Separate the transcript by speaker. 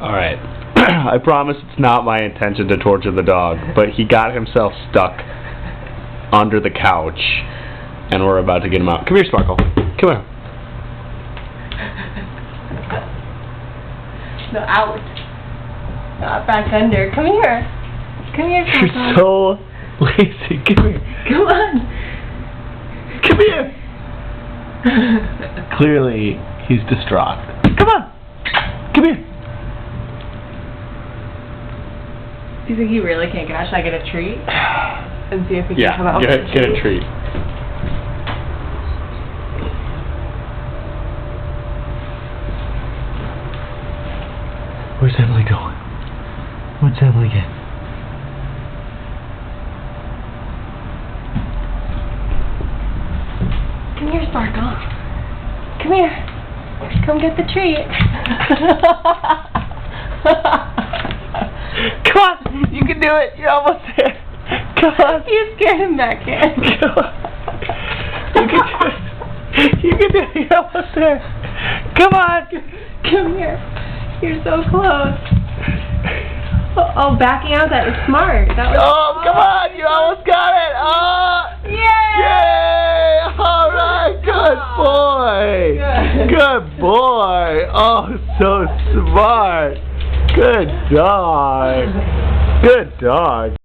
Speaker 1: Alright. I promise it's not my intention to torture the dog, but he got himself stuck under the couch, and we're about to get him out. Come here, Sparkle. Come here.
Speaker 2: No, out. Not back under. Come here. Come here, Sparkle.
Speaker 1: You're so lazy. Come here.
Speaker 2: Come on.
Speaker 1: Come here. Clearly, he's distraught. Come on. Come here.
Speaker 2: Do you think he really can't get out? Should I get a treat? And see if he can come out?
Speaker 1: Yeah, get a treat. Where's Emily going? What's Emily get?
Speaker 2: Come here, Sparkle. Come here. Come get the treat.
Speaker 1: Come on! You can do it! You're almost there! Come on!
Speaker 2: You scared him back in.
Speaker 1: Come on! You can do it! You can do it! You're almost there! Come on!
Speaker 2: Come here. You're so close. Oh, backing out, that was smart. That was
Speaker 1: come on! You almost got it! Oh!
Speaker 2: Yay!
Speaker 1: Yay! Alright! Good boy! Good boy! Oh, so smart! Good dog! Good dog!